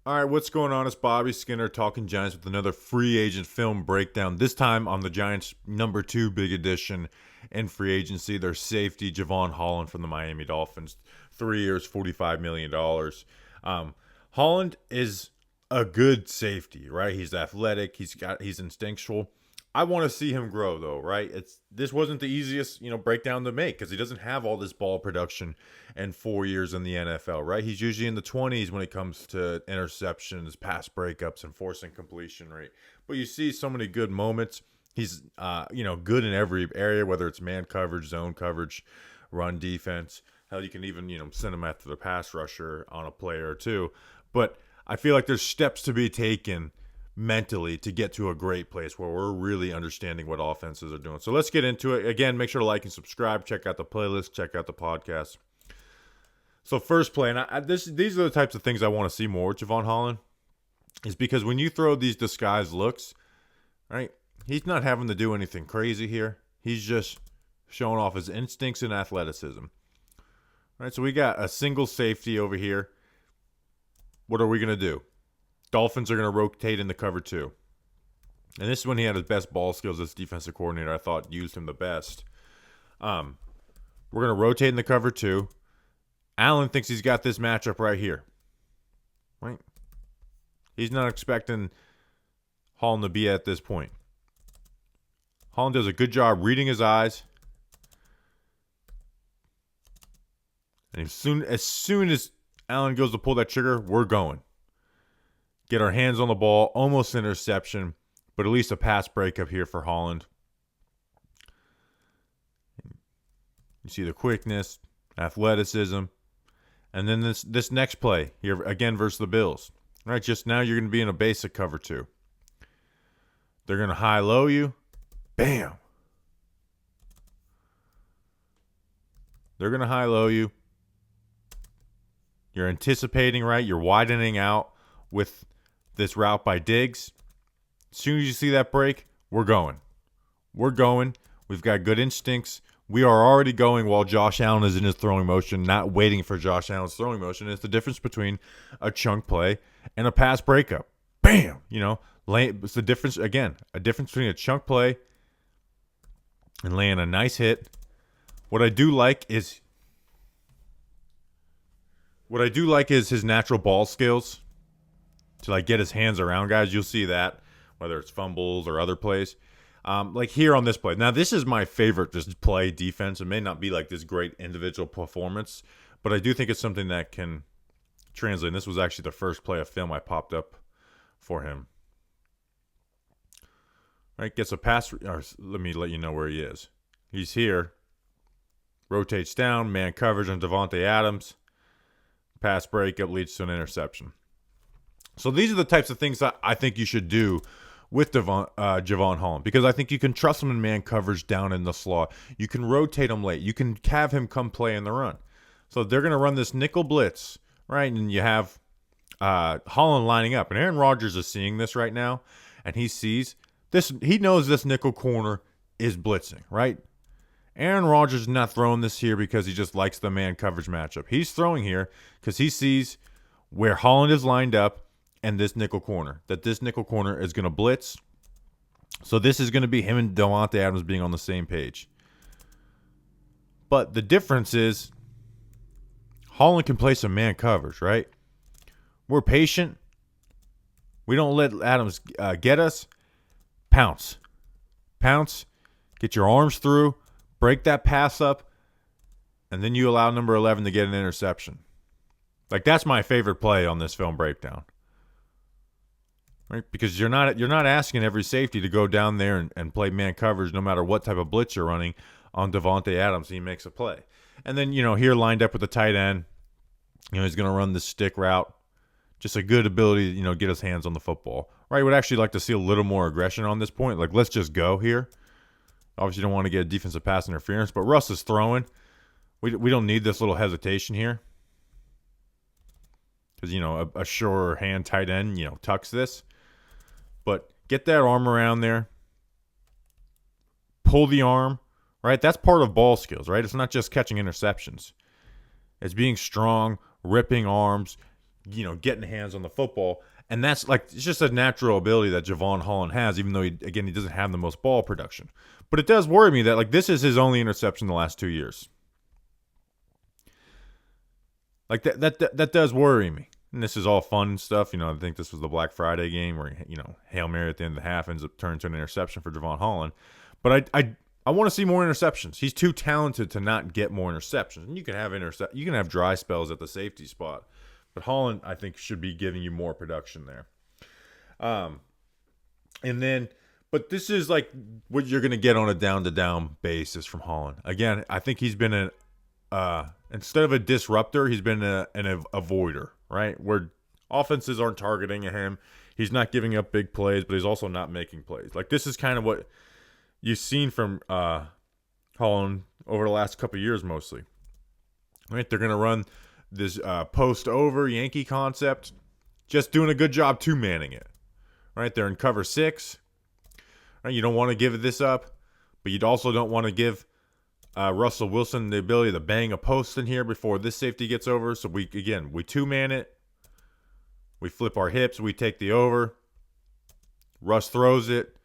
All right, what's going on? It's Bobby Skinner talking Giants with another free agent film breakdown. This time on the Giants' number 2 big addition in free agency, their safety Jevon Holland from the Miami Dolphins. 3 years, $45 million. Holland is a good safety, right? He's athletic. He's instinctual. I want to see him grow though, right? This wasn't the easiest, breakdown to make because he doesn't have all this ball production and 4 years in the NFL, right? He's usually in the 20s when it comes to interceptions, pass breakups, and forcing completion rate. But you see so many good moments. He's good in every area, whether it's man coverage, zone coverage, run defense. Hell, you can even, send him after the pass rusher on a play or two. But I feel like there's steps to be taken mentally to get to a great place where we're really understanding what offenses are doing. So let's get into it. Again, make sure to like and subscribe. Check out the playlist. Check out the podcast. So first play, and these are the types of things I want to see more with Jevon Holland, is because when you throw these disguised looks, right, he's not having to do anything crazy here. He's just showing off his instincts and athleticism. All right, so we got a single safety over here. What are we going to do? Dolphins are going to rotate in the cover 2. And this is when he had his best ball skills as defensive coordinator. I thought used him the best. We're going to rotate in the cover 2. Allen thinks he's got this matchup right here. Right? He's not expecting Holland to be at this point. Holland does a good job reading his eyes. And as soon as Allen goes to pull that trigger, we're going. Get our hands on the ball, almost interception, but at least a pass breakup here for Holland. You see the quickness, athleticism, and then this next play here again versus the Bills. All right, just now you're going to be in a basic cover 2. They're going to high-low you. Bam. They're going to high-low you. You're anticipating, right? You're widening out with this route by Diggs. As soon as you see that break, we're going. We're going. We've got good instincts. We are already going while Josh Allen is in his throwing motion, not waiting for Josh Allen's throwing motion. It's the difference between a chunk play and a pass breakup. Bam! It's the difference, again, a difference between a chunk play and laying a nice hit. What I do like is his natural ball skills to get his hands around guys. You'll see that, whether it's fumbles or other plays. Like here on this play. Now, this is my favorite just play defense. It may not be this great individual performance, but I do think it's something that can translate. And this was actually the first play of film I popped up for him. Right, gets a pass. Or let me let you know where he is. He's here. Rotates down, man coverage on Davante Adams. Pass breakup leads to an interception. So these are the types of things that I think you should do with Jevon Holland, because I think you can trust him in man coverage down in the slot. You can rotate him late. You can have him come play in the run. So they're going to run this nickel blitz, right? And you have Holland lining up. And Aaron Rodgers is seeing this right now, and he sees this. He knows this nickel corner is blitzing, right? Aaron Rodgers is not throwing this here because he just likes the man coverage matchup. He's throwing here because he sees where Holland is lined up and this nickel corner, that this nickel corner is going to blitz. So this is going to be him and Davante Adams being on the same page. But the difference is Holland can play some man coverage, right? We're patient. We don't let Adams get us. Pounce. Pounce. Get your arms through. Break that pass up. And then you allow number 11 to get an interception. That's my favorite play on this film breakdown. Right? Because you're not asking every safety to go down there and play man coverage no matter what type of blitz you're running on Davante Adams. He makes a play. And then, here lined up with the tight end, he's going to run the stick route. Just a good ability to, get his hands on the football. Right? Would actually like to see a little more aggression on this point. Let's just go here. Obviously, you don't want to get a defensive pass interference, but Russ is throwing. We don't need this little hesitation here. Because, a sure hand tight end, tucks this. But get that arm around there. Pull the arm, right? That's part of ball skills, right? It's not just catching interceptions. It's being strong, ripping arms, getting hands on the football. And that's like, it's just a natural ability that Jevon Holland has, even though he doesn't have the most ball production. But it does worry me that like this is his only interception the last 2 years. Like that does worry me. And this is all fun stuff. I think this was the Black Friday game where, Hail Mary at the end of the half ends up turning to an interception for Jevon Holland. But I want to see more interceptions. He's too talented to not get more interceptions. And you can have dry spells at the safety spot. But Holland, I think, should be giving you more production there. But this is like what you're going to get on a down-to-down basis from Holland. Again, I think he's been instead of a disruptor, he's been an avoider, right? Where offenses aren't targeting him. He's not giving up big plays, but he's also not making plays. Like, this is kind of what you've seen from Holland over the last couple of years mostly. Right? They're going to run this post-over Yankee concept, just doing a good job two-manning it. Right? They're in cover 6. Right? You don't want to give this up, but you also don't want to give Russell Wilson the ability to bang a post in here before this safety gets over. So we two-man it. We flip our hips. We take the over. Russ throws it.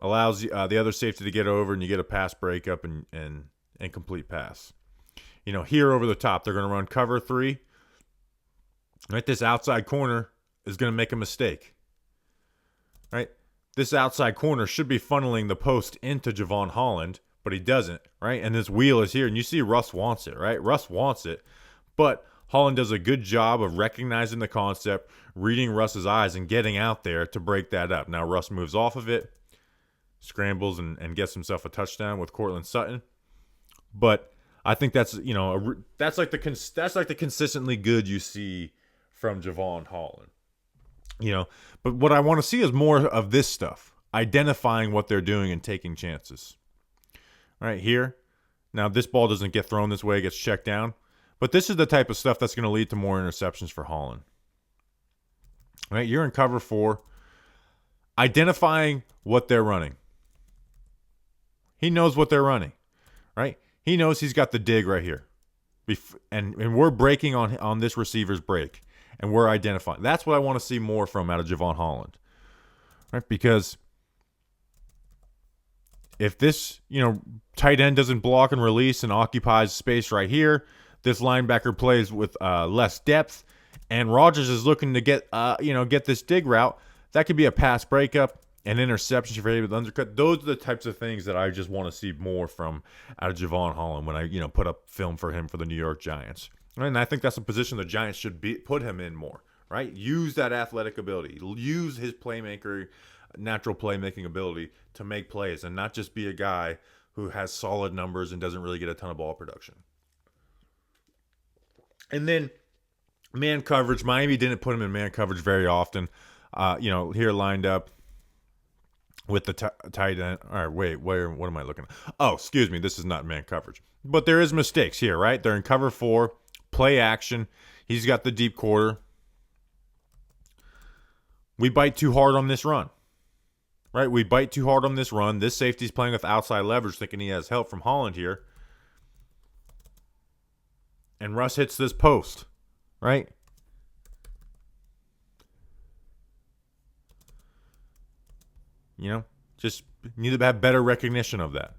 Allows the other safety to get over, and you get a pass breakup and complete pass. Here over the top, they're going to run cover 3. Right, this outside corner is going to make a mistake. Right, this outside corner should be funneling the post into Jevon Holland, but he doesn't. Right, and this wheel is here, and you see Russ wants it. Right, Russ wants it, but Holland does a good job of recognizing the concept, reading Russ's eyes, and getting out there to break that up. Now Russ moves off of it, scrambles, and gets himself a touchdown with Cortland Sutton. But I think that's that's like the consistently good you see from Jevon Holland. But what I want to see is more of this stuff, identifying what they're doing and taking chances. Right here, now this ball doesn't get thrown this way; it gets checked down. But this is the type of stuff that's going to lead to more interceptions for Holland. Right, you're in cover 4, identifying what they're running. He knows what they're running, right? He knows he's got the dig right here. And we're breaking on this receiver's break. And we're identifying. That's what I want to see more from out of Jevon Holland. Right? Because if this, tight end doesn't block and release and occupies space right here, this linebacker plays with less depth, and Rodgers is looking to get this dig route, that could be a pass breakup. An interception if you're able to undercut. Those are the types of things that I just want to see more from out of Jevon Holland when I put up film for him for the New York Giants. And I think that's a position the Giants should put him in more. Right? Use that athletic ability. Use his natural playmaking ability to make plays, and not just be a guy who has solid numbers and doesn't really get a ton of ball production. And then man coverage. Miami didn't put him in man coverage very often. Here lined up with the tight end. All right, wait, what am I looking at? Oh, excuse me, this is not man coverage. But there is mistakes here, right? They're in cover 4, play action. He's got the deep quarter. We bite too hard on this run, right? We bite too hard on this run. This safety's playing with outside leverage, thinking he has help from Holland here. And Russ hits this post, right? Just need to have better recognition of that.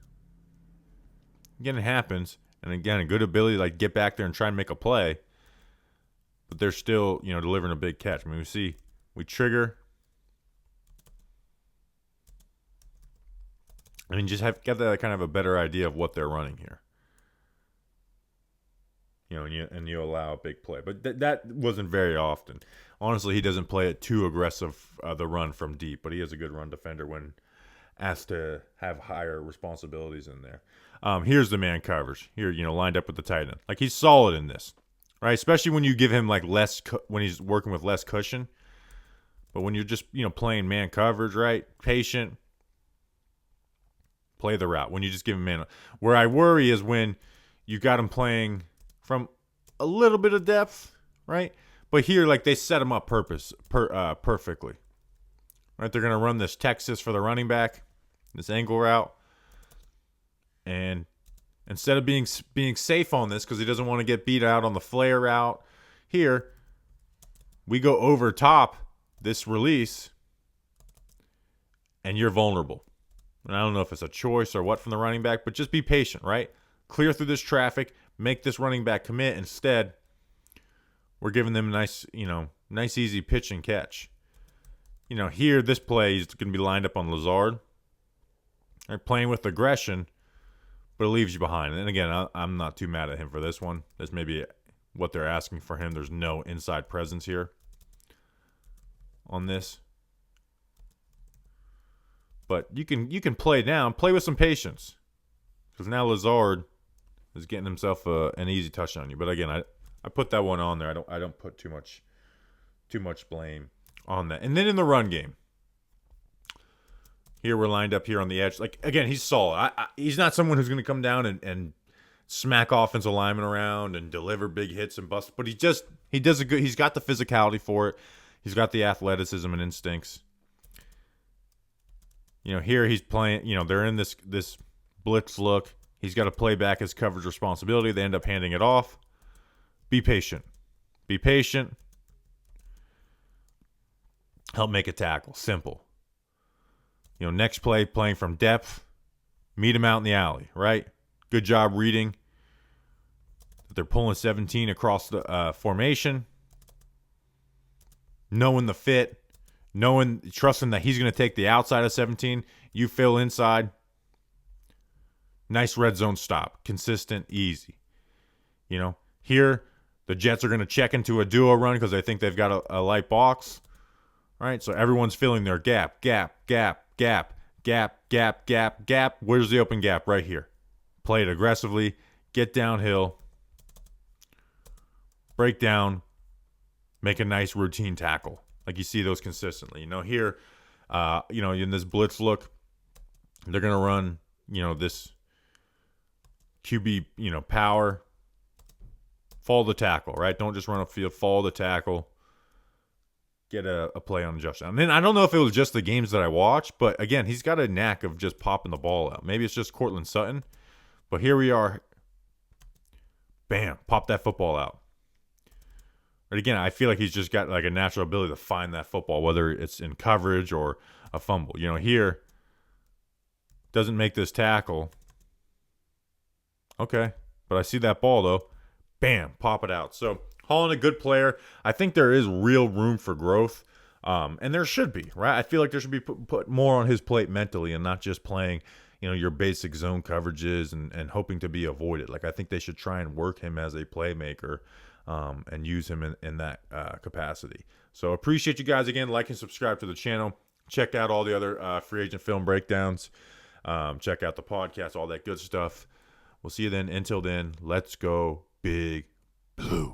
Again, it happens. And again, a good ability to get back there and try and make a play. But they're still, delivering a big catch. I mean, we trigger. I mean, just get that kind of a better idea of what they're running here. And you allow a big play. But that wasn't very often. Honestly, he doesn't play it too aggressive, the run from deep. But he is a good run defender when asked to have higher responsibilities in there. Here's the man coverage. Here, lined up with the tight end. He's solid in this, right? Especially when you give him when he's working with less cushion. But when you're just, playing man coverage, right? Patient. Play the route. When you just give him man. Where I worry is when you got him playing from a little bit of depth, right? But here, they set him up perfectly. Right? They're going to run this Texas for the running back, this angle route. And instead of being safe on this because he doesn't want to get beat out on the flare route, here, we go over top this release, and you're vulnerable. And I don't know if it's a choice or what from the running back, but just be patient, right? Clear through this traffic, make this running back commit. Instead, we're giving them a nice easy pitch and catch. Here, this play is going to be lined up on Lazard. They're playing with aggression, but it leaves you behind. And again, I'm not too mad at him for this one. That's maybe what they're asking for him. There's no inside presence here on this. But you can play down, play with some patience, because now Lazard is getting himself an easy touchdown on you. But again, I put that one on there. I don't put too much blame on that. And then in the run game, here we're lined up here on the edge. Like again, he's solid. He's not someone who's going to come down and smack offensive linemen around and deliver big hits and busts. But he does a good. He's got the physicality for it. He's got the athleticism and instincts. Here he's playing, they're in this blitz look. He's got to play back his coverage responsibility. They end up handing it off. Be patient. Be patient. Help make a tackle. Simple. Next play, playing from depth. Meet him out in the alley, right? Good job reading. They're pulling 17 across the formation. Knowing the fit. Trusting that he's going to take the outside of 17. You fill inside. Nice red zone stop. Consistent, easy. Here, the Jets are going to check into a duo run because they think they've got a light box. All right, so everyone's filling their gap. Where's the open gap? Right here. Play it aggressively. Get downhill. Break down. Make a nice routine tackle. Like you see those consistently. Here, in this blitz look, they're going to run, this QB, power. Follow the tackle, right? Don't just run upfield. Follow the tackle. Get a play on a touchdown. And then I don't know if it was just the games that I watched, but again, he's got a knack of just popping the ball out. Maybe it's just Cortland Sutton, but here we are. Bam, pop that football out. But again, I feel like he's just got like a natural ability to find that football, whether it's in coverage or a fumble. Here, doesn't make this tackle. Okay, but I see that ball though. Bam, pop it out. So Holland, a good player. I think there is real room for growth, and there should be, right? I feel like there should be put more on his plate mentally and not just playing, your basic zone coverages and hoping to be avoided. Like I think they should try and work him as a playmaker. And use him in that capacity. So appreciate you guys again. Like and subscribe to the channel. Check out all the other free agent film breakdowns. Check out the podcast, all that good stuff. We'll see you then. Until then, let's go Big Blue.